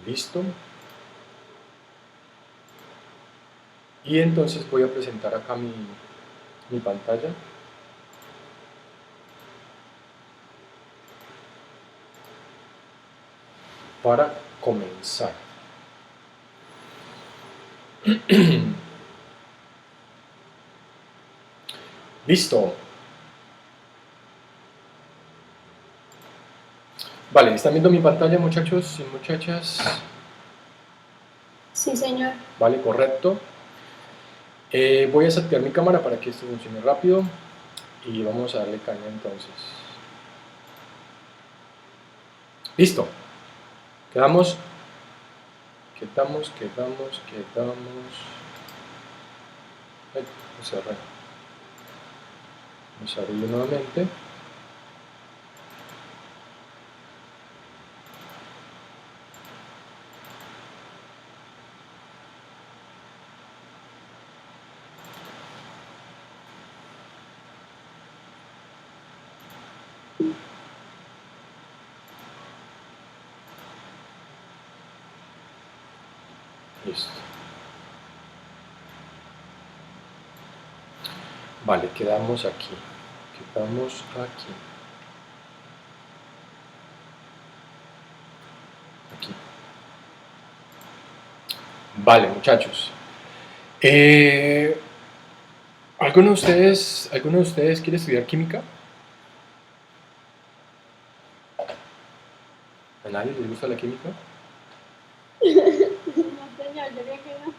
Listo. Y entonces voy a presentar acá mi pantalla. Para comenzar. Listo. Vale, ¿están viendo mi pantalla, muchachos y muchachas? Sí, señor. Vale, correcto. Voy a setear mi cámara para que esto funcione rápido y vamos a darle caña entonces. Listo. Quedamos. Ay, me cerré. Vamos a abrirlo nuevamente. Listo. Vale, quedamos aquí. Quedamos aquí. Aquí. Vale, muchachos. ¿Alguno de ustedes quiere estudiar química? ¿A nadie les gusta la química? No, señor, yo creo que no.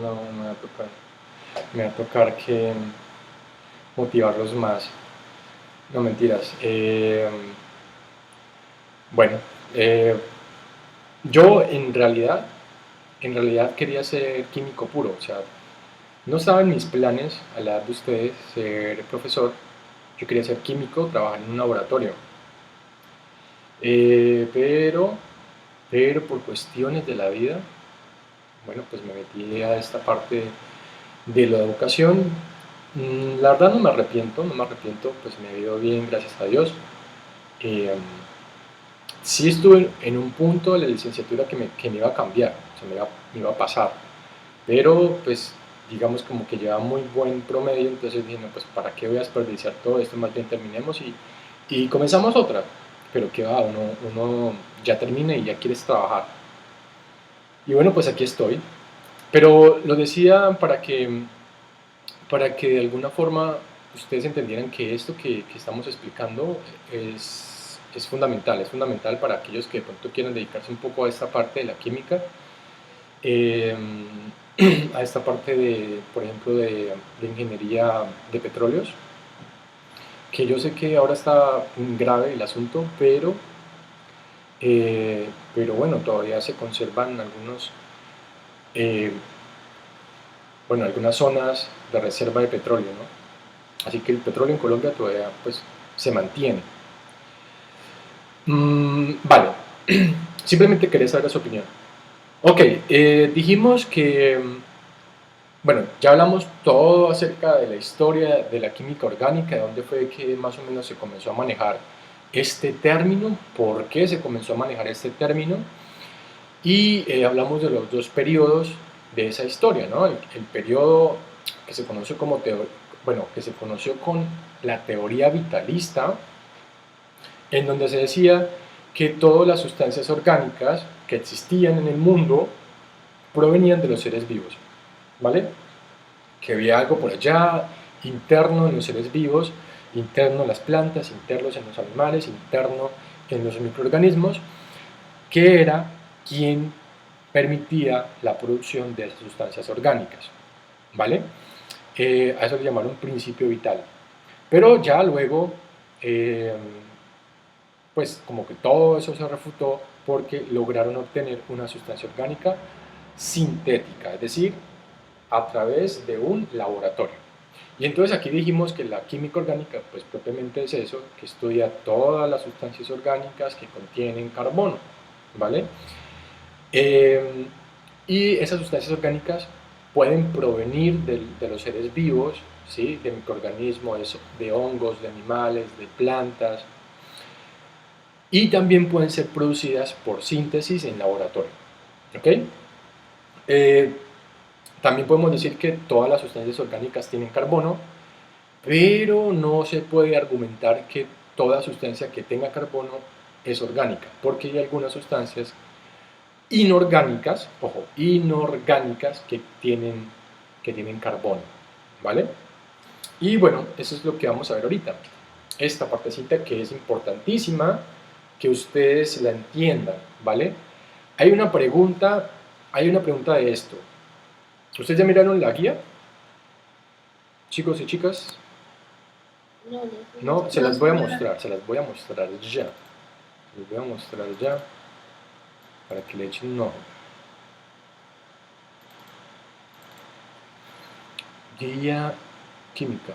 No, me va a tocar. Me va a tocar que motivarlos más. No, mentiras. Bueno, eh, yo en realidad quería ser químico puro. O sea, no estaba en mis planes a la edad de ustedes ser profesor. Yo quería ser químico, trabajar en un laboratorio. Eh, pero, pero por cuestiones de la vida, bueno, pues me metí a esta parte de la educación. La verdad no me arrepiento, pues me ha ido bien, gracias a Dios. Eh, sí estuve en un punto de la licenciatura que me iba a cambiar, o sea, me iba a pasar, pero pues digamos como que lleva muy buen promedio, entonces dije, no, pues para qué voy a desperdiciar todo esto, más bien terminemos y comenzamos otra, pero que va, uno ya termina y ya quieres trabajar. Y bueno, pues aquí estoy, pero lo decía para que de alguna forma ustedes entendieran que esto que estamos explicando es fundamental para aquellos que de pronto quieran dedicarse un poco a esta parte de la química, eh, a esta parte de, por ejemplo, de ingeniería de petróleos, que yo sé que ahora está grave el asunto, pero bueno, todavía se conservan eh, algunas zonas de reserva de petróleo, ¿no? Así que el petróleo en Colombia todavía pues, se mantiene. Vale, simplemente quería saber su opinión. Ok, dijimos que, bueno, ya hablamos todo acerca de la historia de la química orgánica, de dónde fue que más o menos se comenzó a manejar este término, por qué se comenzó a manejar este término, y hablamos de los dos periodos de esa historia, ¿no? El periodo que se conoció que se conoció con la teoría vitalista, en donde se decía que todas las sustancias orgánicas que existían en el mundo provenían de los seres vivos, ¿vale? Que había algo por allá, interno en los seres vivos, interno en las plantas, interno en los animales, interno en los microorganismos, que era quien permitía la producción de esas sustancias orgánicas, ¿vale? A eso le llamaron principio vital. Pero ya luego, eh, pues como que todo eso se refutó porque lograron obtener una sustancia orgánica sintética, es decir, a través de un laboratorio. Y entonces aquí dijimos que la química orgánica, pues propiamente es eso, que estudia todas las sustancias orgánicas que contienen carbono, ¿vale? Eh, y esas sustancias orgánicas pueden provenir de los seres vivos, ¿sí? De microorganismos, de hongos, de animales, de plantas, y también pueden ser producidas por síntesis en laboratorio. ¿Ok? También podemos decir que todas las sustancias orgánicas tienen carbono, pero no se puede argumentar que toda sustancia que tenga carbono es orgánica, porque hay algunas sustancias inorgánicas, ojo, inorgánicas que tienen carbono, ¿vale? Y bueno, eso es lo que vamos a ver ahorita. Esta partecita que es importantísima que ustedes la entiendan, ¿vale? Hay una pregunta, de esto. ¿Ustedes ya miraron la guía? Chicos y chicas, No, no, no, se las voy a mostrar, ya. Se las voy a mostrar ya para que le echen un ojo. Guía química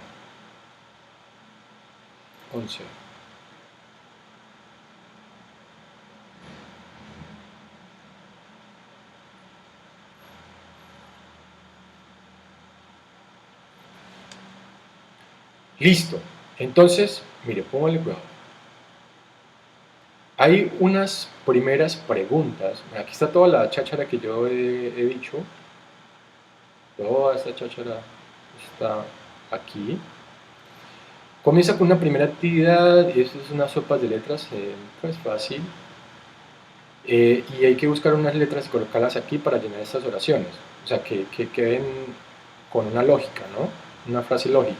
11. Listo. Entonces, mire, póngale cuidado. Hay unas primeras preguntas. Aquí está toda la cháchara que yo he dicho. Toda esta cháchara está aquí. Comienza con una primera actividad, y eso es unas sopas de letras, pues fácil. Y hay que buscar unas letras y colocarlas aquí para llenar estas oraciones. O sea, que queden con una lógica, ¿no? Una frase lógica.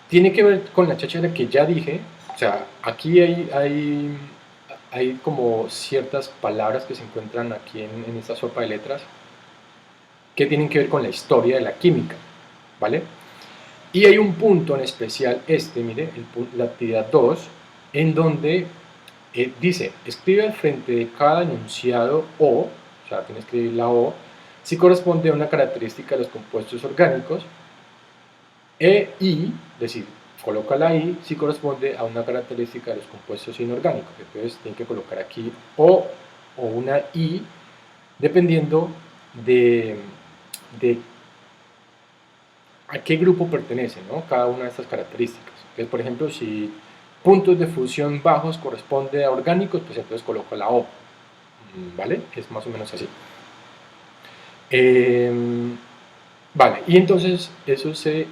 Tiene que ver con la cháchara que ya dije. O sea, aquí hay como ciertas palabras que se encuentran aquí en esta sopa de letras que tienen que ver con la historia de la química, ¿vale? Y hay un punto en especial, mire, la actividad 2, en donde dice, escribe al frente de cada enunciado o sea, tiene que escribir la O, si corresponde a una característica de los compuestos orgánicos, y, es decir, coloca la I si corresponde a una característica de los compuestos inorgánicos. Entonces tiene que colocar aquí O una I, dependiendo de a qué grupo pertenece, ¿no? Cada una de estas características. Entonces, por ejemplo, si puntos de fusión bajos corresponde a orgánicos, pues entonces coloco la O, ¿vale? Es más o menos así. Vale, y entonces eso se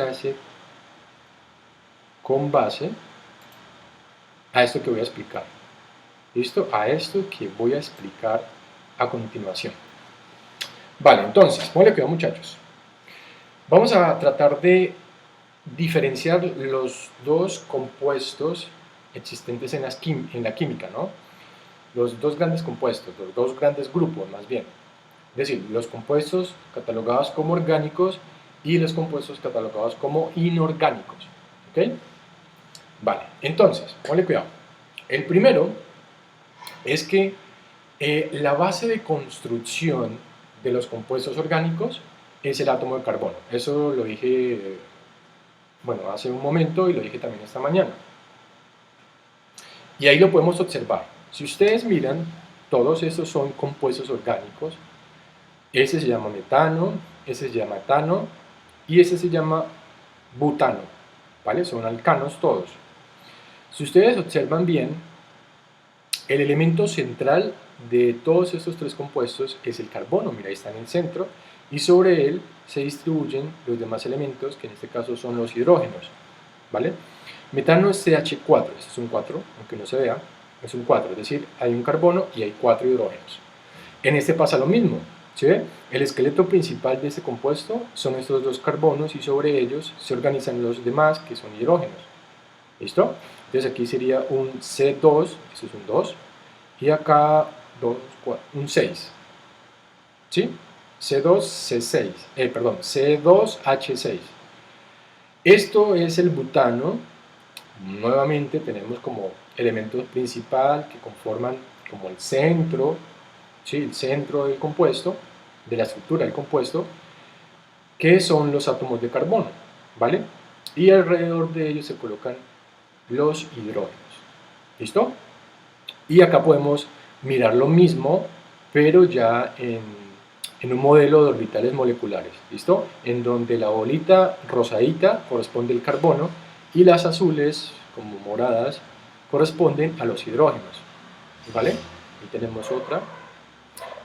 hace con base a esto que voy a explicar. ¿Listo? A esto que voy a explicar a continuación. Vale, entonces, ponle cuidado, muchachos. Vamos a tratar de diferenciar los dos compuestos existentes en la química, ¿no? Los dos grandes compuestos, los dos grandes grupos, más bien. Es decir, los compuestos catalogados como orgánicos y los compuestos catalogados como inorgánicos. ¿Ok? Vale, entonces, ponle cuidado. El primero es que la base de construcción de los compuestos orgánicos es el átomo de carbono. Eso lo dije, bueno, hace un momento y lo dije también esta mañana. Y ahí lo podemos observar. Si ustedes miran, todos estos son compuestos orgánicos. Ese se llama metano, ese se llama etano y ese se llama butano, ¿vale? Son alcanos todos. Si ustedes observan bien, el elemento central de todos estos tres compuestos es el carbono, mira, ahí está en el centro, y sobre él se distribuyen los demás elementos, que en este caso son los hidrógenos, ¿vale? Metano es CH4, este es un 4, aunque no se vea, es un 4, es decir, hay un carbono y hay 4 hidrógenos. En este pasa lo mismo, ¿sí ve? El esqueleto principal de este compuesto son estos dos carbonos y sobre ellos se organizan los demás, que son hidrógenos. ¿Listo? Entonces aquí sería un C2, eso es un 2, y acá 2, 4, un 6. ¿Sí? C2, C2H6. Esto es el butano. Nuevamente tenemos como elemento principal que conforman como el centro, ¿sí? El centro del compuesto, de la estructura del compuesto, que son los átomos de carbono, ¿vale? Y alrededor de ellos se colocan los hidrógenos. ¿Listo? Y acá podemos mirar lo mismo, pero ya en un modelo de orbitales moleculares. ¿Listo? En donde la bolita rosadita corresponde al carbono y las azules, como moradas, corresponden a los hidrógenos, ¿vale? Ahí tenemos otra.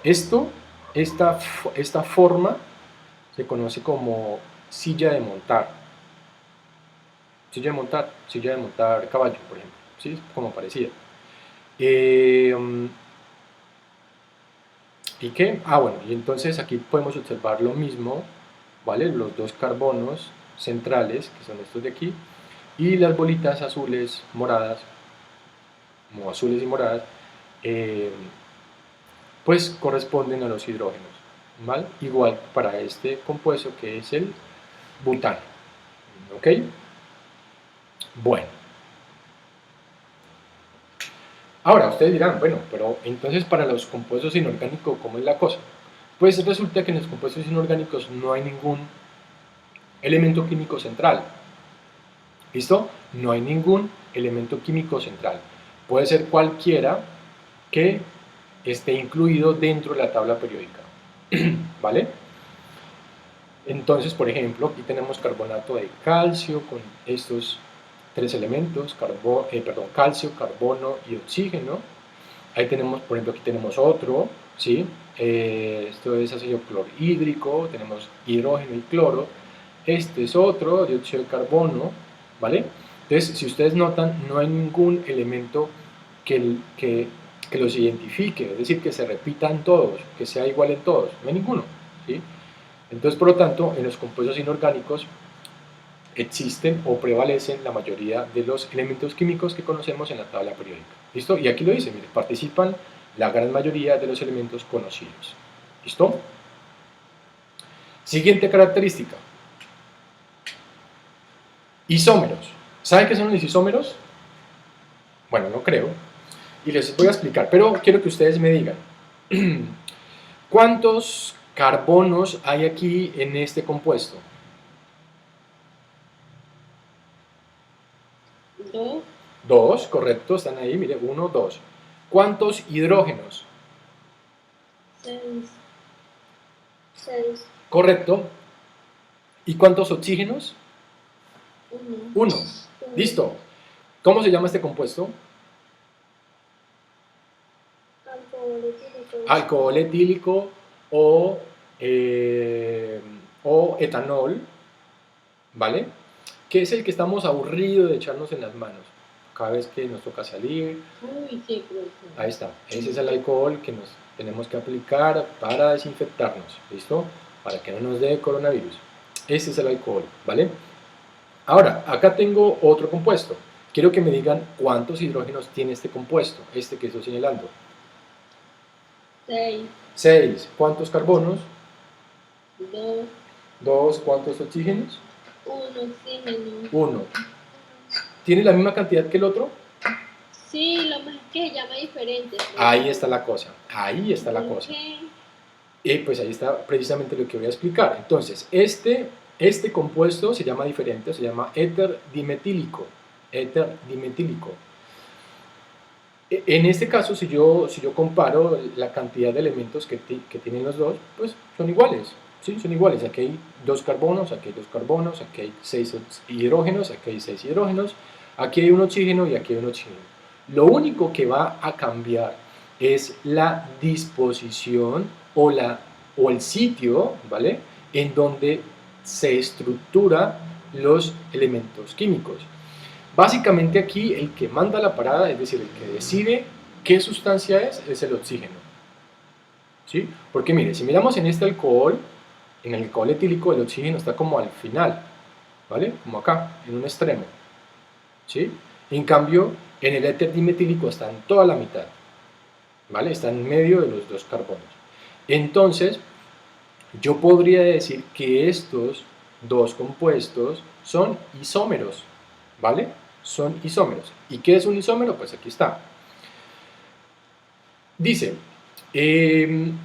Esta forma se conoce como silla de montar. Silla de montar caballo, por ejemplo, ¿sí? Como parecida. ¿Y qué? Bueno, y entonces aquí podemos observar lo mismo, ¿vale? Los dos carbonos centrales, que son estos de aquí, y las bolitas azules, moradas, como azules y moradas, pues corresponden a los hidrógenos, ¿vale? Igual para este compuesto que es el butano, ¿ok? Bueno. Ahora, ustedes dirán, bueno, pero entonces para los compuestos inorgánicos, ¿cómo es la cosa? Pues resulta que en los compuestos inorgánicos no hay ningún elemento químico central. ¿Listo? No hay ningún elemento químico central. Puede ser cualquiera que esté incluido dentro de la tabla periódica. ¿Vale? Entonces, por ejemplo, aquí tenemos carbonato de calcio con estos tres elementos, calcio, carbono y oxígeno. Ahí tenemos, por ejemplo, aquí tenemos otro, ¿sí? Esto es ácido clorhídrico, tenemos hidrógeno y cloro. Este es otro, dióxido de carbono, ¿vale? Entonces, si ustedes notan, no hay ningún elemento que los identifique, es decir, que se repitan todos, que sea igual en todos, no hay ninguno, ¿sí? Entonces, por lo tanto, en los compuestos inorgánicos existen o prevalecen la mayoría de los elementos químicos que conocemos en la tabla periódica. ¿Listo? Y aquí lo dice, mire, participan la gran mayoría de los elementos conocidos. ¿Listo? Siguiente característica. Isómeros. ¿Saben qué son los isómeros? Bueno, no creo. Y les voy a explicar, pero quiero que ustedes me digan. ¿Cuántos carbonos hay aquí en este compuesto? 2, 2, correcto, están ahí, mire, 1, 2. ¿Cuántos hidrógenos? 6, 6, Correcto. ¿Y cuántos oxígenos? 1, 1. Listo. ¿Cómo se llama este compuesto? Alcohol etílico o etanol, ¿vale? Que es el que estamos aburridos de echarnos en las manos cada vez que nos toca salir. Uy, sí, profesor. Ahí está. Ese es el alcohol que nos tenemos que aplicar para desinfectarnos, ¿listo? Para que no nos dé coronavirus. Ese es el alcohol, ¿vale? Ahora, acá tengo otro compuesto. Quiero que me digan cuántos hidrógenos tiene este compuesto, este que estoy señalando. 6, 6. ¿Cuántos carbonos? 2, 2. ¿Cuántos oxígenos? 1, oxígeno. 1. ¿Tiene la misma cantidad que el otro? Sí, lo más es que se llama diferente. Ahí está la cosa. Ahí está la cosa. Ok. Pues ahí está precisamente lo que voy a explicar. Entonces, este compuesto se llama diferente, se llama éter dimetílico. Éter dimetílico. En este caso, si yo comparo la cantidad de elementos que tienen los dos, pues son iguales. ¿Sí? Son iguales. Aquí hay 2 carbonos, aquí hay 2 carbonos, aquí hay 6 hidrógenos, aquí hay 6 hidrógenos, aquí hay un oxígeno y aquí hay un oxígeno. Lo único que va a cambiar es la disposición o el sitio, ¿vale?, en donde se estructura los elementos químicos. Básicamente aquí el que manda la parada, es decir, el que decide qué sustancia es el oxígeno. ¿Sí? Porque mire, si miramos en este alcohol, en el alcohol etílico el oxígeno está como al final, ¿vale? Como acá, en un extremo. ¿Sí? En cambio, en el éter dimetílico está en toda la mitad, ¿vale? Está en medio de los 2 carbonos. Entonces, yo podría decir que estos 2 compuestos son isómeros, ¿vale? Son isómeros. ¿Y qué es un isómero? Pues aquí está. Dice,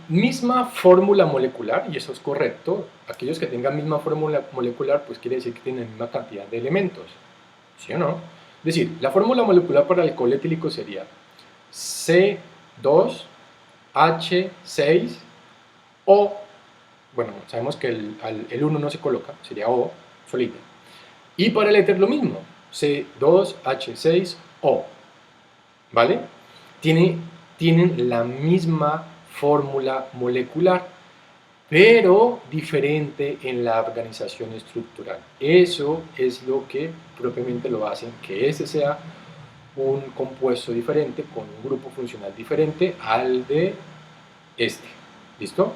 misma fórmula molecular, y eso es correcto. Aquellos que tengan misma fórmula molecular, pues quiere decir que tienen la misma cantidad de elementos, ¿sí o no? Es decir, la fórmula molecular para el alcohol etílico sería C2H6O. Bueno, sabemos que el 1 no se coloca, sería O solita. Y para el éter lo mismo, C2H6O. ¿vale? Tienen la misma fórmula molecular, pero diferente en la organización estructural. Eso es lo que propiamente lo hacen que este sea un compuesto diferente, con un grupo funcional diferente al de este. ¿Listo?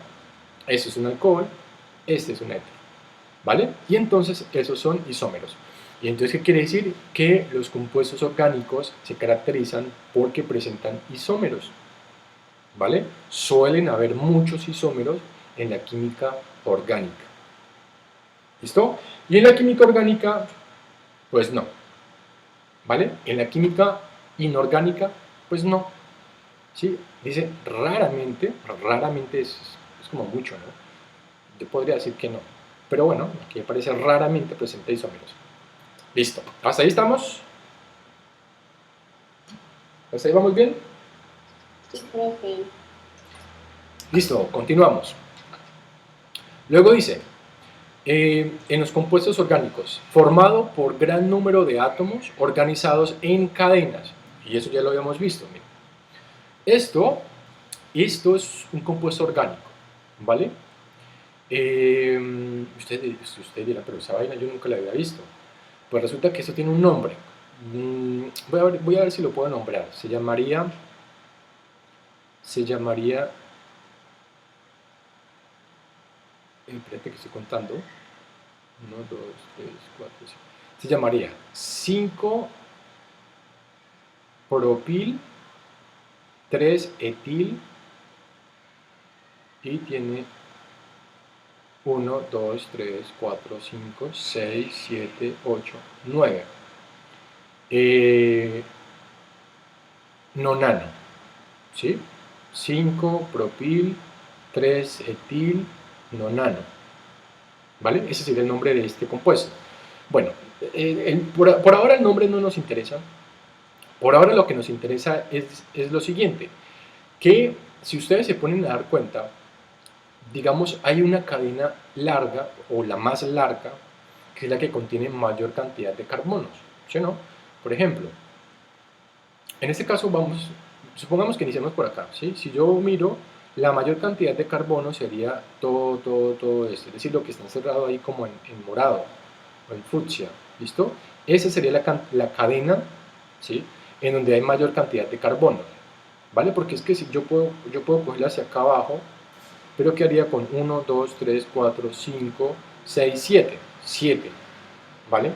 Este es un alcohol, este es un éter, ¿vale? Y entonces esos son isómeros. Y entonces, ¿qué quiere decir? Que los compuestos orgánicos se caracterizan porque presentan isómeros, ¿vale? Suelen haber muchos isómeros en la química orgánica. ¿Listo? Y en la química orgánica, pues no, ¿vale? En la química inorgánica, pues no. ¿Sí? Dice raramente, raramente es como mucho, ¿no? Yo podría decir que no. Pero bueno, aquí aparece raramente presenta isómeros. Listo. ¿Hasta ahí estamos? ¿Hasta ahí vamos bien? Sí, profe. Listo, continuamos. Luego dice, en los compuestos orgánicos, formado por gran número de átomos organizados en cadenas. Y eso ya lo habíamos visto. Miren. Esto es un compuesto orgánico, ¿vale? Usted dirá, pero esa vaina yo nunca la había visto. Pues resulta que esto tiene un nombre. Voy a ver si lo puedo nombrar. Se llamaría, espérate que estoy contando. 1, 2, 3, 4, 5. Se llamaría 5 propil, 3 etil y tiene 1, 2, 3, 4, 5, 6, 7, 8, 9. Nonano, ¿sí? 5 propil, 3 etil, nonano, ¿vale? Ese sería el nombre de este compuesto. Bueno, por ahora el nombre no nos interesa. Por ahora lo que nos interesa es lo siguiente, que si ustedes se ponen a dar cuenta, digamos, hay una cadena larga o la más larga, que es la que contiene mayor cantidad de carbonos, ¿sí o no? Por ejemplo, en este caso supongamos que iniciamos por acá, ¿sí? Si yo miro, la mayor cantidad de carbono sería todo esto, es decir, lo que está encerrado ahí como en morado o en fucsia, ¿listo? Esa sería la cadena, ¿sí? En donde hay mayor cantidad de carbono, ¿vale? Porque es que si yo puedo cogerla hacia acá abajo, pero ¿qué haría con 1, 2, 3, 4, 5, 6, 7? 7, ¿vale?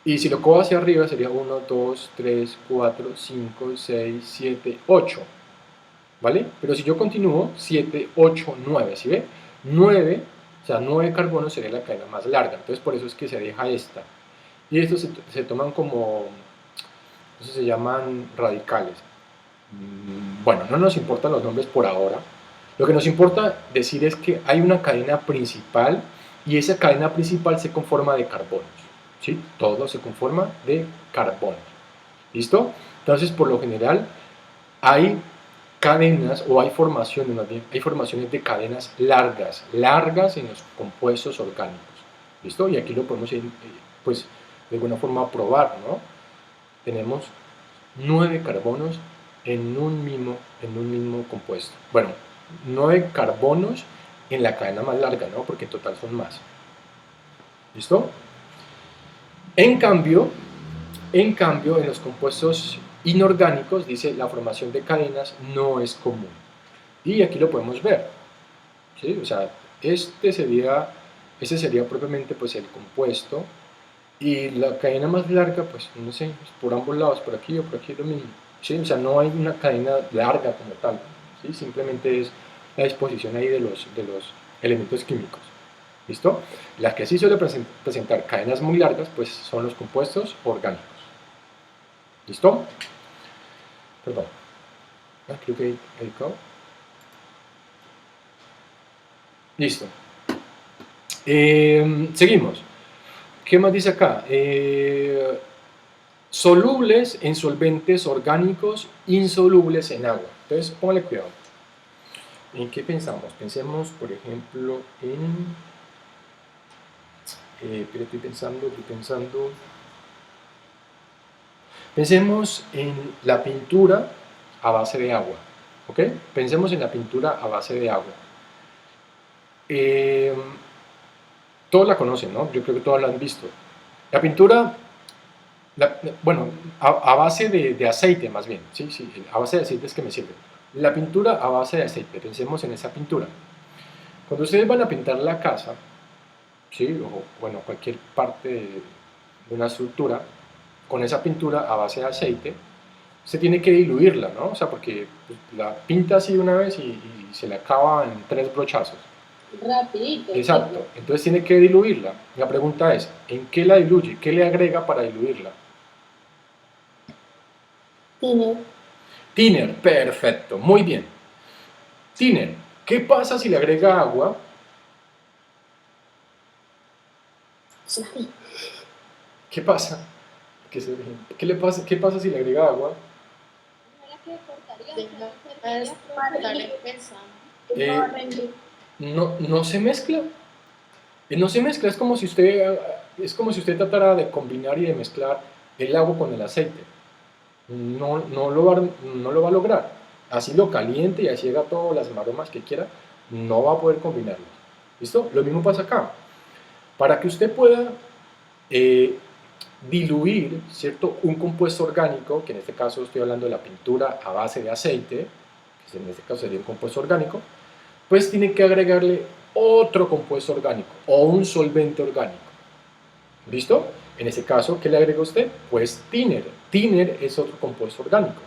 Y si lo cojo hacia arriba sería 1, 2, 3, 4, 5, 6, 7, 8, ¿vale? Pero si yo continúo, 7, 8, 9, ¿sí ve? 9, o sea, 9 carbonos sería la cadena más larga, entonces por eso es que se deja esta. Y estos se toman como, eso se llaman radicales. Bueno, no nos importan los nombres por ahora. Lo que nos importa decir es que hay una cadena principal y esa cadena principal se conforma de carbonos. ¿Sí? Todo se conforma de carbonos. ¿Listo? Entonces, por lo general, hay cadenas o hay formaciones, más bien, hay formaciones de cadenas largas en los compuestos orgánicos. ¿Listo? Y aquí lo podemos, pues, de alguna forma probar, ¿no? Tenemos 9 carbonos en un mismo compuesto. Bueno, 9 carbonos en la cadena más larga, ¿no? Porque en total son más. ¿Listo? En cambio, en los compuestos inorgánicos, dice, la formación de cadenas no es común. Y aquí lo podemos ver. ¿Sí? O sea, ese sería propiamente pues, el compuesto. Y la cadena más larga, pues no sé, por ambos lados, por aquí o por aquí es lo mismo. ¿Sí? O sea, no hay una cadena larga como tal. ¿Sí? Simplemente es la disposición ahí de los elementos químicos. ¿Listo? Las que sí suelen presentar cadenas muy largas, pues son los compuestos orgánicos. ¿Listo? Perdón. Creo que he dedicado. Listo. Seguimos. ¿Qué más dice acá? Solubles en solventes orgánicos, insolubles en agua. Entonces, póngale cuidado. ¿En qué pensamos? Pensemos, por ejemplo, en... pero estoy pensando... Pensemos en la pintura a base de agua, ¿ok? Pensemos en la pintura a base de agua. Eh, Todos la conocen, ¿no? Yo creo que todos la han visto. La pintura, bueno, a base de aceite más bien, sí, sí, a base de aceite es que me sirve. La pintura a base de aceite, pensemos en esa pintura. Cuando ustedes van a pintar la casa, sí, o bueno, cualquier parte de una estructura, con esa pintura a base de aceite, se tiene que diluirla, ¿no? O sea, porque pues, la pinta así una vez y se le acaba en 3 brochazos. Rapidito. Exacto, entonces tiene que diluirla. La pregunta es, ¿en qué la diluye? ¿Qué le agrega para diluirla? Tiene. Thinner, perfecto, muy bien. Thinner, ¿qué pasa si le agrega agua? ¿Qué pasa? ¿Qué le pasa? ¿Qué pasa si le agrega agua? No se mezcla. No se mezcla, es como si usted tratara de combinar y de mezclar el agua con el aceite. No lo va a lograr. Así lo caliente y así haga todas las maromas que quiera, no va a poder combinarlos. ¿Listo? Lo mismo pasa acá. Para que usted pueda eh, diluir, ¿cierto? Un compuesto orgánico, que en este caso estoy hablando de la pintura a base de aceite, que en este caso sería un compuesto orgánico, pues tiene que agregarle otro compuesto orgánico o un solvente orgánico. ¿Listo? En ese caso, ¿qué le agrega usted? Pues thinner. Thinner es otro compuesto orgánico.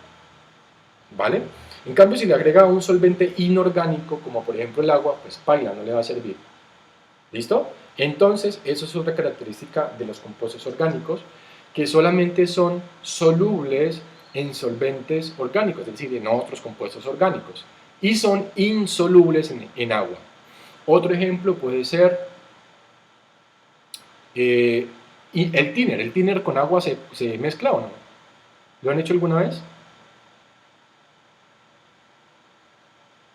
¿Vale? En cambio, si le agrega un solvente inorgánico, como por ejemplo el agua, pues paila, no le va a servir. ¿Listo? Entonces, eso es otra característica de los compuestos orgánicos, que solamente son solubles en solventes orgánicos, es decir, en otros compuestos orgánicos, y son insolubles en agua. Otro ejemplo puede ser el thinner. ¿El thinner con agua se mezcla o no? ¿Lo han hecho alguna vez?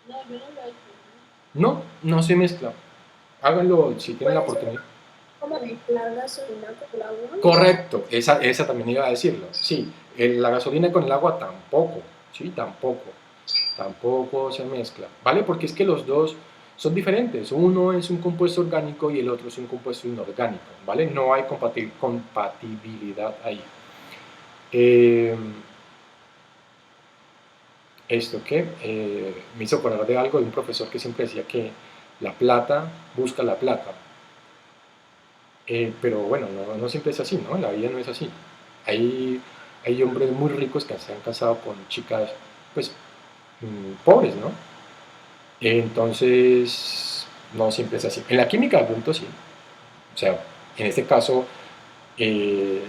No, yo no lo he hecho. No se mezcla. Háganlo si tienen la oportunidad. ¿Cómo mezclar gasolina con el agua? Correcto, esa también iba a decirlo. Sí, la gasolina con el agua tampoco, sí, tampoco se mezcla, ¿vale? Porque es que los dos son diferentes. Uno es un compuesto orgánico y el otro es un compuesto inorgánico, ¿vale? No hay compatibilidad ahí. Esto que me hizo acordar de algo de un profesor que siempre decía que la plata busca la plata. Pero bueno, no siempre es así, ¿no? La vida no es así. Hay hombres muy ricos que se han casado con chicas, pues, pobres, ¿no? Entonces, no siempre es así. En la química, de punto sí. O sea, en este caso, eh,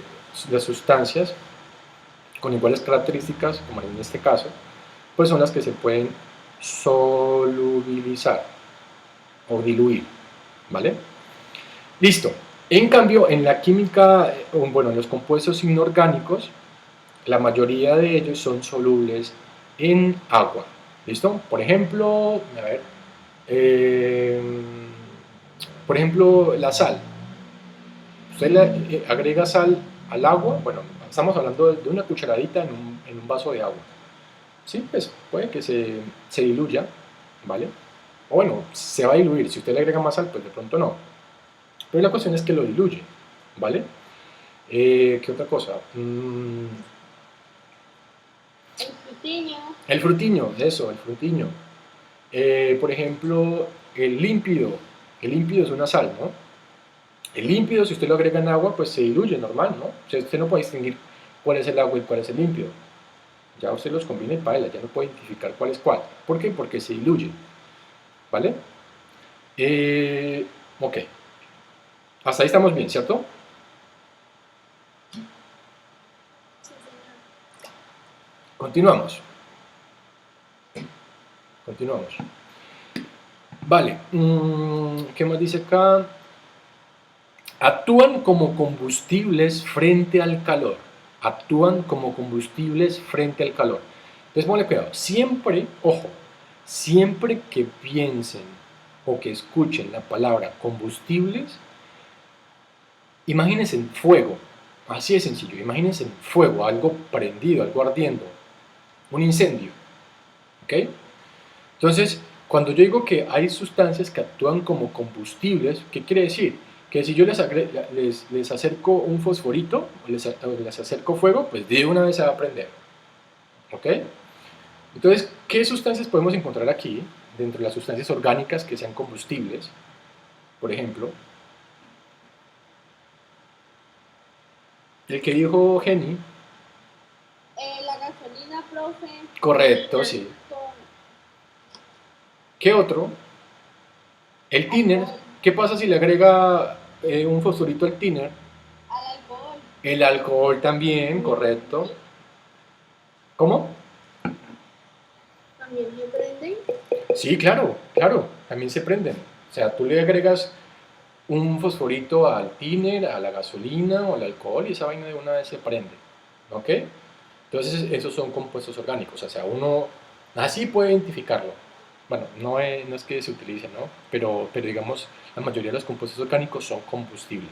las sustancias con iguales características, como en este caso, pues son las que se pueden solubilizar o diluir, ¿vale? Listo. En cambio, en la química, bueno, en los compuestos inorgánicos, la mayoría de ellos son solubles en agua. ¿Listo? Por ejemplo, a ver, eh, por ejemplo, la sal. Usted le agrega sal al agua, bueno, estamos hablando de una cucharadita en un vaso de agua. Sí, pues puede que se diluya, ¿vale? O bueno, se va a diluir. Si usted le agrega más sal, pues de pronto no. Pero la cuestión es que lo diluye, ¿vale? ¿Qué otra cosa? El frutiño. El frutiño, eso, el frutiño. Por ejemplo, el límpido. El límpido es una sal, ¿no? El límpido, si usted lo agrega en agua, pues se diluye normal, ¿no? O sea, usted no puede distinguir cuál es el agua y cuál es el límpido. Ya usted los combina y paila, ya no puede identificar cuál es cuál. ¿Por qué? Porque se diluye, ¿vale? Ok. Hasta ahí estamos bien, ¿cierto? Continuamos. Continuamos. Vale. ¿Qué más dice acá? Actúan como combustibles frente al calor. Actúan como combustibles frente al calor. Entonces, ponle cuidado. Siempre, ojo, siempre que piensen o que escuchen la palabra combustibles, imagínense fuego. Así de sencillo. Imagínense fuego, algo prendido, algo ardiendo, un incendio. ¿Ok? Entonces, cuando yo digo que hay sustancias que actúan como combustibles, ¿qué quiere decir? Que si yo les acerco un fosforito o les acerco fuego, pues de una vez se va a prender. ¿Ok? Entonces, ¿qué sustancias podemos encontrar aquí? Dentro de las sustancias orgánicas que sean combustibles, por ejemplo, el que dijo Jenny, La gasolina, profe. correcto, sí. ¿Qué otro? El thinner. Alcohol. ¿Qué pasa si le agrega un fosforito al thinner? Al alcohol. El alcohol también, correcto. ¿Cómo? También se prenden. Sí, claro, claro, también se prenden. O sea, tú le agregas un fosforito al thinner, a la gasolina o al alcohol y esa vaina de una vez se prende. ¿Ok? Entonces, esos son compuestos orgánicos. O sea, uno así puede identificarlo. Bueno, no es que se utilice, ¿no? Pero digamos, la mayoría de los compuestos orgánicos son combustibles.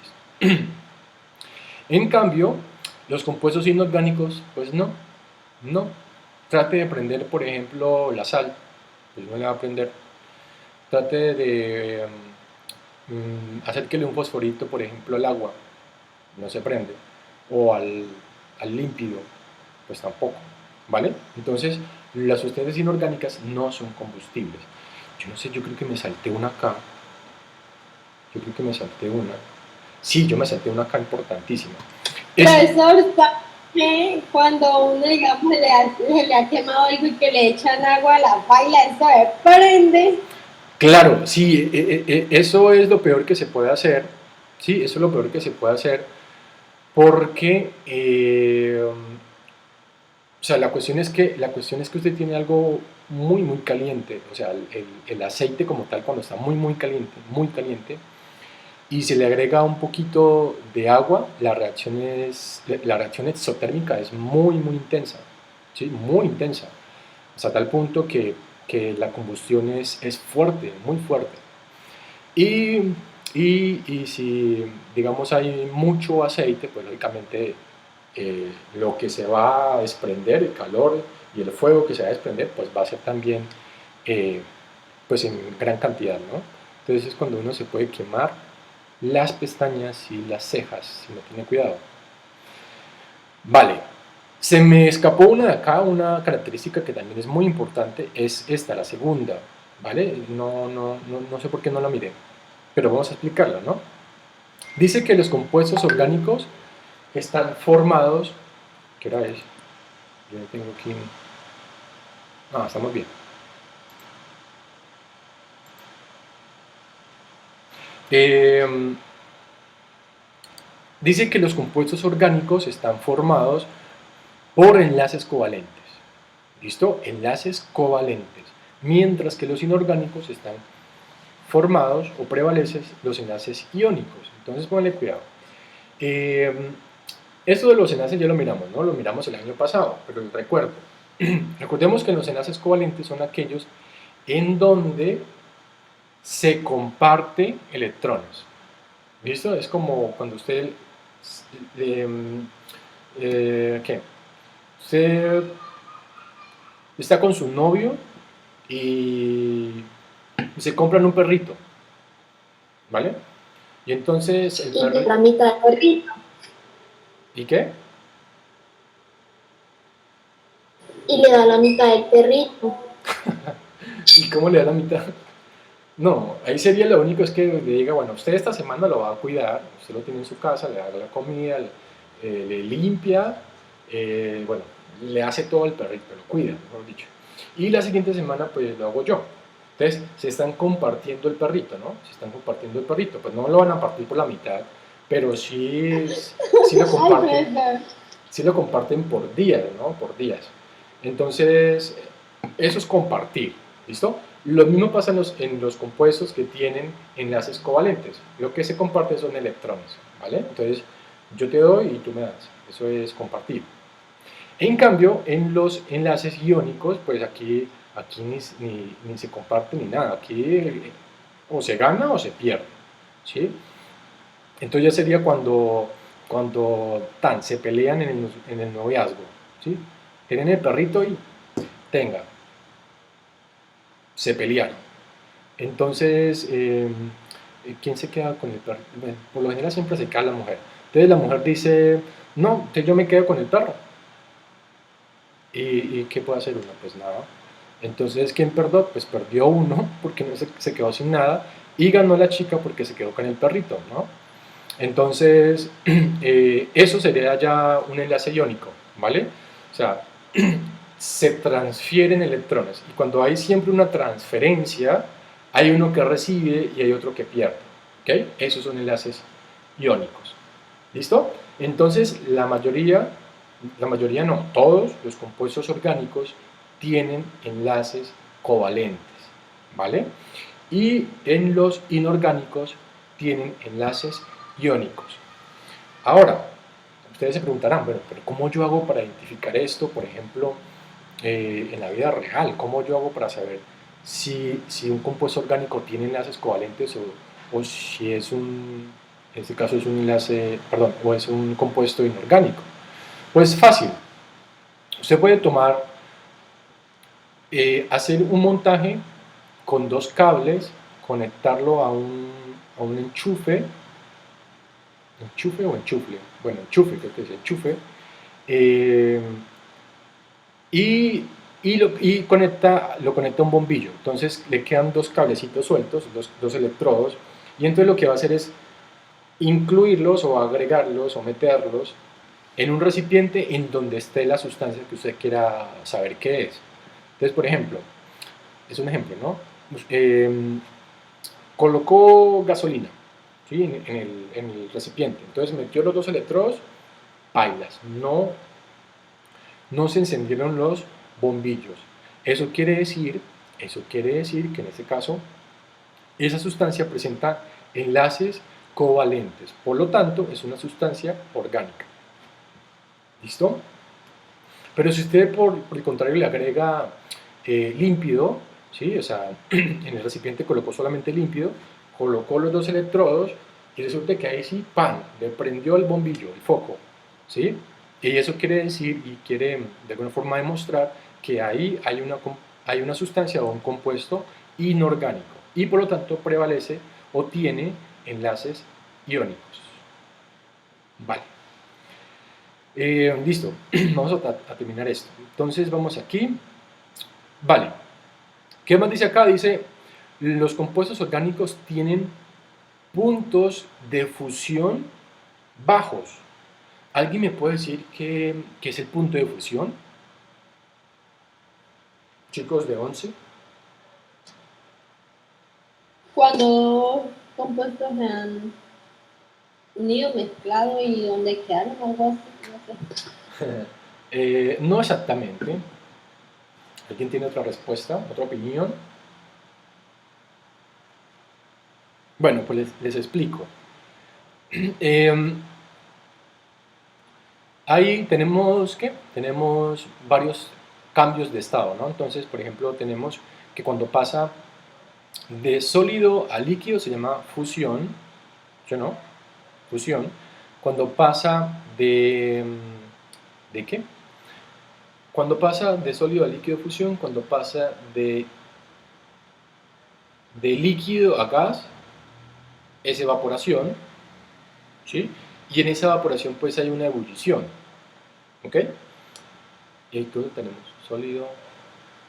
En cambio, los compuestos inorgánicos, pues no, no. Trate de prender, por ejemplo, la sal, pues no le va a prender. Trate de acérquele un fosforito, por ejemplo, al agua, no se prende. O al límpido, pues tampoco, ¿vale? Entonces, las sustancias inorgánicas no son combustibles. Yo no sé, yo creo que me salté una acá. Yo creo que me salté una. Sí, yo me salté una acá importantísima. Profesor, ¿sabe cuando uno, digamos, se le ha quemado algo y que le echan agua a la paila, eso se prende? Claro, sí, eso es lo peor que se puede hacer. Sí, eso es lo peor que se puede hacer porque, o sea, la cuestión es que usted tiene algo muy, muy caliente, o sea, el aceite como tal cuando está muy, muy caliente, y se le agrega un poquito de agua, la reacción exotérmica es muy, muy intensa, ¿sí? Muy intensa, hasta tal punto que la combustión es fuerte, muy fuerte. Y, y si, digamos, hay mucho aceite, pues lógicamente lo que se va a desprender, el calor y el fuego que se va a desprender, pues va a ser también eh, pues en gran cantidad, ¿no? Entonces es cuando uno se puede quemar las pestañas y las cejas si no tiene cuidado. Vale, se me escapó una de acá, una característica que también es muy importante, es esta, la segunda, ¿vale? No sé por qué no la miré, pero vamos a explicarla, ¿no? Dice que los compuestos orgánicos están formados, ¿qué hora es? Yo no tengo aquí, estamos bien. Eh, Dice que los compuestos orgánicos están formados por enlaces covalentes. ¿Listo? Enlaces covalentes. Mientras que los inorgánicos están formados o prevalecen los enlaces iónicos. Entonces ponle cuidado. Eh, Esto de los enlaces ya lo miramos, ¿no? Lo miramos el año pasado, pero les recuerdo. Recordemos que los enlaces covalentes son aquellos en donde se comparte electrones. ¿Listo? Es como cuando usted ¿qué? Usted está con su novio y se compran un perrito, ¿vale? Y entonces el Y de perrito... la mitad del perrito. ¿Y qué? Y le da la mitad del perrito. ¿Y cómo le da la mitad? No, ahí sería lo único es que le diga, bueno, usted esta semana lo va a cuidar, usted lo tiene en su casa, le da la comida, le limpia, bueno, le hace todo al perrito, lo cuida, mejor dicho. Y la siguiente semana pues lo hago yo. Entonces se están compartiendo el perrito, ¿no? Se están compartiendo el perrito, pues no lo van a partir por la mitad, pero sí lo comparten, sí lo comparten por días, ¿no? Por días. Entonces, eso es compartir, ¿listo? Lo mismo pasa en los compuestos que tienen enlaces covalentes. Lo que se comparte son electrones, ¿vale? Entonces, yo te doy y tú me das. Eso es compartir. En cambio, en los enlaces iónicos, pues aquí ni se comparte ni nada. Aquí o se gana o se pierde, ¿sí? Entonces ya sería cuando cuando se pelean en el noviazgo, ¿sí? Tienen el perrito y tenga, se pelearon. Entonces, ¿quién se queda con el perro? Bueno, por lo general siempre se queda la mujer. Entonces la mujer dice, no, entonces yo me quedo con el perro. ¿Y qué puede hacer uno? Pues nada. Entonces, ¿quién perdió? Pues perdió uno porque no se quedó sin nada y ganó la chica porque se quedó con el perrito, ¿no? Entonces, eso sería ya un enlace iónico, ¿vale? O sea, se transfieren electrones y cuando hay siempre una transferencia, hay uno que recibe y hay otro que pierde, ¿ok? Esos son enlaces iónicos, ¿listo? Entonces, la mayoría no, todos los compuestos orgánicos tienen enlaces covalentes, ¿vale? Y en los inorgánicos tienen enlaces iónicos. Ahora, ustedes se preguntarán, bueno, pero ¿cómo yo hago para identificar esto, por ejemplo, en la vida real? ¿Cómo yo hago para saber si un compuesto orgánico tiene enlaces covalentes o si es en este caso es un enlace, perdón, o es un compuesto inorgánico? Pues fácil, usted puede hacer un montaje con dos cables, conectarlo a un enchufe o enchufle, bueno, enchufe, creo que es enchufe, eh, y lo conecta a un bombillo. Entonces le quedan dos cablecitos sueltos, dos electrodos, y entonces lo que va a hacer es incluirlos o agregarlos o meterlos en un recipiente en donde esté la sustancia que usted quiera saber qué es. Entonces, por ejemplo, es un ejemplo, ¿no? Eh, Colocó gasolina, ¿sí? En el recipiente, entonces metió los dos electrodos, pailas, no se encendieron los bombillos. Eso quiere decir que en este caso esa sustancia presenta enlaces covalentes, por lo tanto es una sustancia orgánica. ¿Listo? Pero si usted por el contrario le agrega límpido, ¿sí? O sea, en el recipiente colocó solamente límpido, colocó los dos electrodos y resulta que ahí sí, ¡pam!, le prendió el bombillo, el foco, ¿sí? Y eso quiere decir y quiere de alguna forma demostrar que ahí hay una sustancia o un compuesto inorgánico y por lo tanto prevalece o tiene enlaces iónicos. Vale. Listo, vamos a terminar esto. Entonces vamos aquí. Vale. ¿Qué más dice acá? Dice, los compuestos orgánicos tienen puntos de fusión bajos. ¿Alguien me puede decir qué es el punto de fusión? Chicos de 11. Cuando dos compuestos se han unido, mezclado y donde quedaron algo así, no sé. No exactamente. ¿Alguien tiene otra respuesta, otra opinión? Bueno, pues les explico. Ahí tenemos, ¿qué? Tenemos varios cambios de estado, ¿no? Entonces, por ejemplo, tenemos que cuando pasa de sólido a líquido se llama fusión, ¿sí o no? Fusión. Cuando pasa ¿de qué? Cuando pasa de sólido a líquido fusión, cuando pasa de líquido a gas, es evaporación, ¿sí? Y en esa evaporación pues hay una ebullición, ¿ok? Y entonces tenemos sólido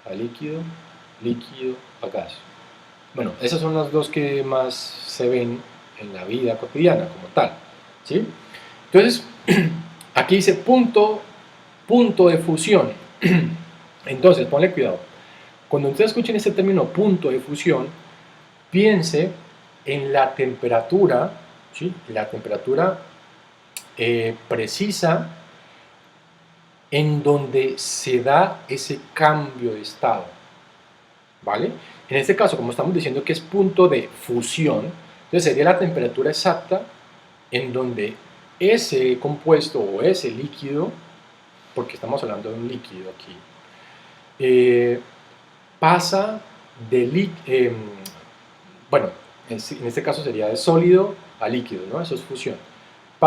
a líquido, líquido a gas. Bueno, esas son las dos que más se ven en la vida cotidiana como tal, ¿sí? Entonces, aquí dice punto de fusión. Entonces, ponle cuidado. Cuando ustedes escuchen este término punto de fusión, piense en la temperatura, ¿sí? La temperatura precisa en donde se da ese cambio de estado, ¿vale? En este caso, como estamos diciendo que es punto de fusión, entonces sería la temperatura exacta en donde ese compuesto o ese líquido, porque estamos hablando de un líquido aquí, pasa bueno, en este caso sería de sólido a líquido, ¿no? Eso es fusión.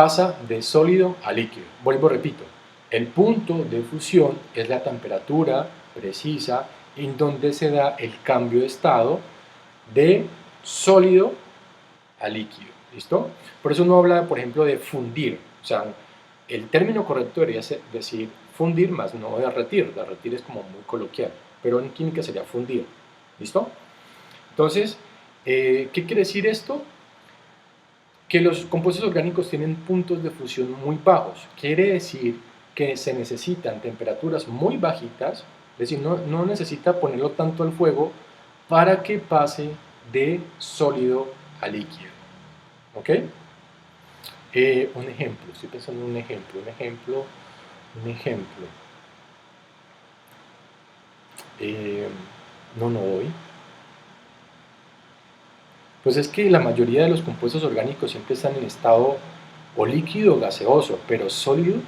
pasa de sólido a líquido. Vuelvo, repito, el punto de fusión es la temperatura precisa en donde se da el cambio de estado de sólido a líquido. ¿Listo? Por eso uno habla, por ejemplo, de fundir. O sea, el término correcto debería decir fundir más no derretir. Derretir es como muy coloquial, pero en química sería fundir. ¿Listo? Entonces, ¿qué quiere decir esto? Que los compuestos orgánicos tienen puntos de fusión muy bajos. Quiere decir que se necesitan temperaturas muy bajitas, es decir, no necesita ponerlo tanto al fuego para que pase de sólido a líquido. ¿Ok? Un ejemplo, estoy pensando en un ejemplo. No doy. Pues es que la mayoría de los compuestos orgánicos siempre están en estado o líquido o gaseoso, pero sólido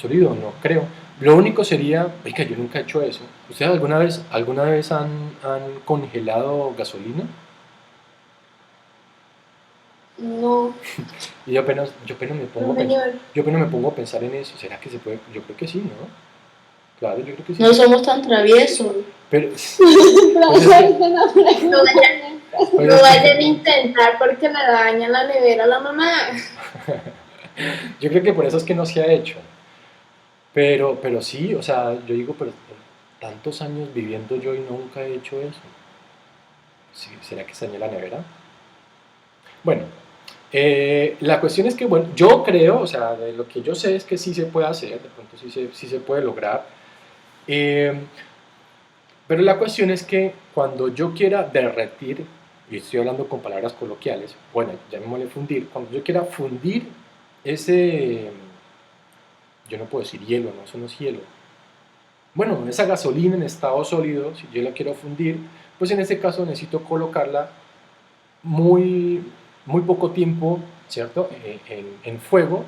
no creo. Lo único sería, oiga, yo nunca he hecho eso. ¿Ustedes alguna vez han congelado gasolina? No, Y yo apenas me pongo a pensar en eso. ¿Será que se puede? Yo creo que sí, ¿no? Claro, yo creo que sí. No somos tan traviesos. Pero, pero pues es eso que- ahorita no preguntan. pues No es que- vayan a intentar porque le daña la nevera a la mamá. yo creo que por eso es que no se ha hecho. Pero sí, o sea, yo digo, pero tantos años viviendo yo y nunca he hecho eso. Sí, ¿será que se daña la nevera? Bueno, la cuestión es que, bueno, yo creo, o sea, de lo que yo sé es que sí se puede hacer, de pronto sí se puede lograr. Eh, pero la cuestión es que cuando yo quiera derretir, y estoy hablando con palabras coloquiales, bueno, llamémosle fundir, cuando yo quiera fundir ese, yo no puedo decir hielo, no, eso no es hielo. Bueno, esa gasolina en estado sólido, si yo la quiero fundir, pues en este caso necesito colocarla muy, muy poco tiempo, ¿cierto? En fuego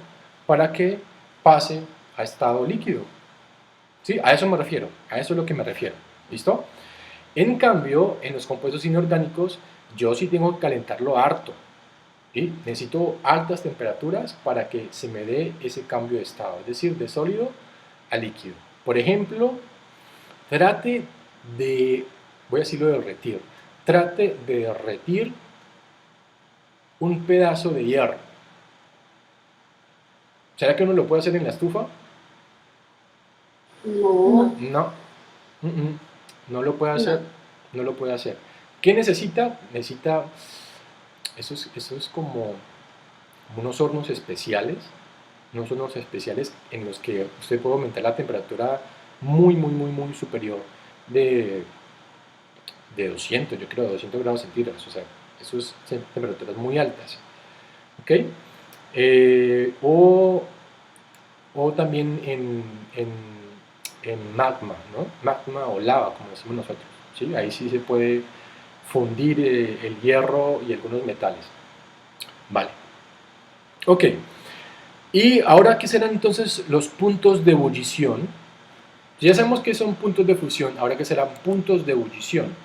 para que pase a estado líquido. ¿Sí? A eso me refiero, a eso es lo que me refiero. ¿Listo? En cambio, en los compuestos inorgánicos, yo sí tengo que calentarlo harto. ¿Sí? Necesito altas temperaturas para que se me dé ese cambio de estado, es decir, de sólido a líquido. Por ejemplo, trate de, voy a decirlo de derretir, trate de derretir un pedazo de hierro. ¿Será que uno lo puede hacer en la estufa? No. No, no lo puede hacer, no lo puede hacer. ¿Qué necesita? Necesita, eso es como unos hornos especiales en los que usted puede aumentar la temperatura muy superior de, de 200, yo creo, 200 grados centígrados, o sea, eso es temperaturas muy altas, ¿ok? O también en magma, ¿no? Magma o lava, como decimos nosotros, ¿sí? Ahí sí se puede fundir el hierro y algunos metales. Vale. Ok. Y ahora, ¿qué serán entonces los puntos de ebullición? Ya sabemos que son puntos de fusión, ahora ¿qué serán puntos de ebullición?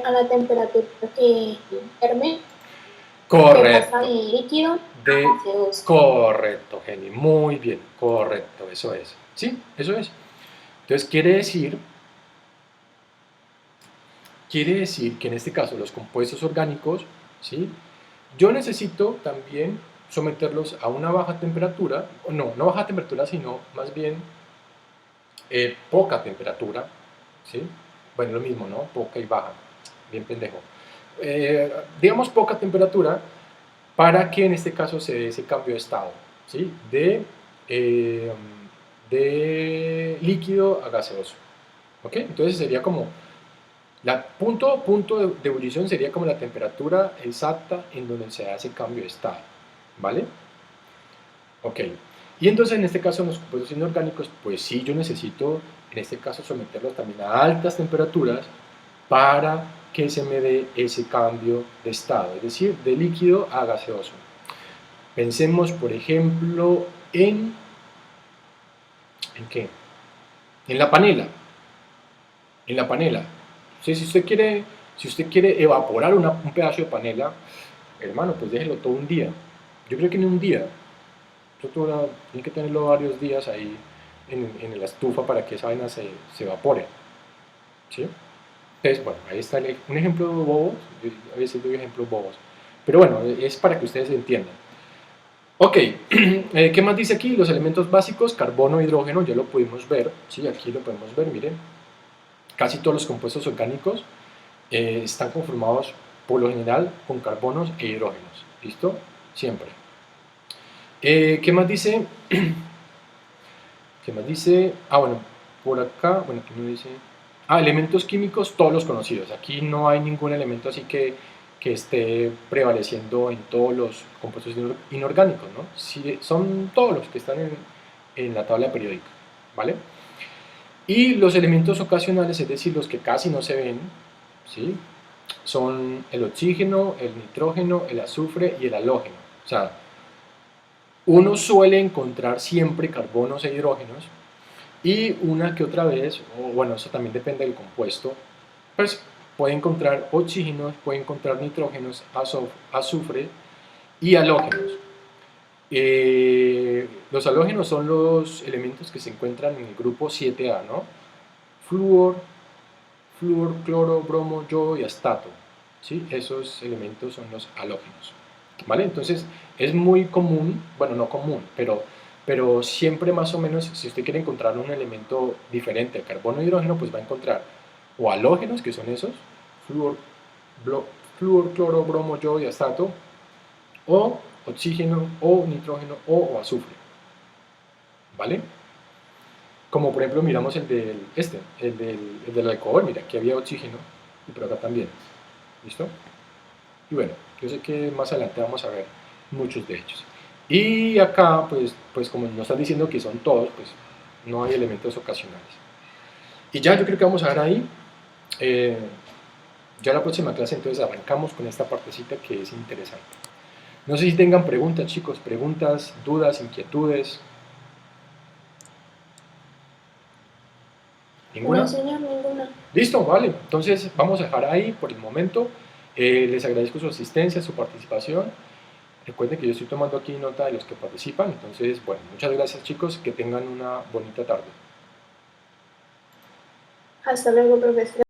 A la temperatura que hierve, que Correcto. pasa de líquido a De, gaseoso. correcto, Jenny, muy bien, correcto, eso es. Sí, eso es. Entonces quiere decir que en este caso los compuestos orgánicos, ¿sí? Yo necesito también someterlos a una baja temperatura, o no baja temperatura, sino más bien poca temperatura, ¿sí? Bueno, lo mismo, ¿no? Poca y baja, bien pendejo. Digamos poca temperatura para que en este caso se dé ese cambio de estado, ¿sí? De líquido a gaseoso, ¿ok? Entonces sería como, punto de ebullición sería como la temperatura exacta en donde se da ese cambio de estado, ¿vale? Ok, y entonces en este caso en los compuestos inorgánicos, pues sí, yo necesito en este caso someterlos también a altas temperaturas para que se me dé ese cambio de estado, es decir, de líquido a gaseoso. Pensemos, por ejemplo, ¿en qué? En la panela. En la panela. Si usted quiere evaporar un pedazo de panela, hermano, pues déjelo todo un día. Yo creo que ni un día. Tiene que tenerlo varios días ahí en la estufa para que esa vaina se evapore. ¿Sí? Entonces, bueno, ahí está un ejemplo bobo. Yo a veces doy ejemplos bobos. Pero bueno, es para que ustedes entiendan. Ok, ¿qué más dice aquí? Los elementos básicos, carbono, hidrógeno, ya lo pudimos ver. Sí, aquí lo podemos ver, miren. Casi todos los compuestos orgánicos están conformados por lo general con carbonos e hidrógenos. ¿Listo? Siempre. ¿Qué más dice? ¿Qué más dice? Ah, bueno, por acá, bueno, aquí me dice... Ah, elementos químicos, todos los conocidos. Aquí no hay ningún elemento así que esté prevaleciendo en todos los compuestos inorgánicos, ¿no? Sí, son todos los que están en la tabla periódica, ¿vale? Y los elementos ocasionales, es decir, los que casi no se ven, ¿sí? Son el oxígeno, el nitrógeno, el azufre y el halógeno. O sea, uno suele encontrar siempre carbonos e hidrógenos y una que otra vez, o bueno, eso también depende del compuesto, pues puede encontrar oxígenos, puede encontrar nitrógenos, azufre y halógenos. Los halógenos son los elementos que se encuentran en el grupo 7A, ¿no? Flúor, cloro, bromo, yodo y astato. ¿Sí? Esos elementos son los halógenos. ¿Vale? Entonces es muy común, bueno, no común, pero siempre más o menos, si usted quiere encontrar un elemento diferente a carbono e hidrógeno, pues va a encontrar o halógenos, que son esos, flúor, cloro, bromo, yodo y astato, o oxígeno, o nitrógeno, o azufre. ¿Vale? Como por ejemplo miramos el del alcohol, mira, aquí había oxígeno, y por acá también. ¿Listo? Y bueno, yo sé que más adelante vamos a ver muchos de ellos. Y acá, pues como nos están diciendo que son todos, pues no hay elementos ocasionales. Y ya yo creo que vamos a ver ahí. Ya la próxima clase entonces arrancamos con esta partecita que es interesante. No sé si tengan preguntas, chicos, preguntas, dudas, inquietudes. ¿Ninguna? No, señor, ninguna. Listo, vale. Entonces vamos a dejar ahí por el momento. Les agradezco su asistencia, su participación. Recuerden que yo estoy tomando aquí nota de los que participan. Entonces, bueno, muchas gracias chicos. Que tengan una bonita tarde. Hasta luego, profesor.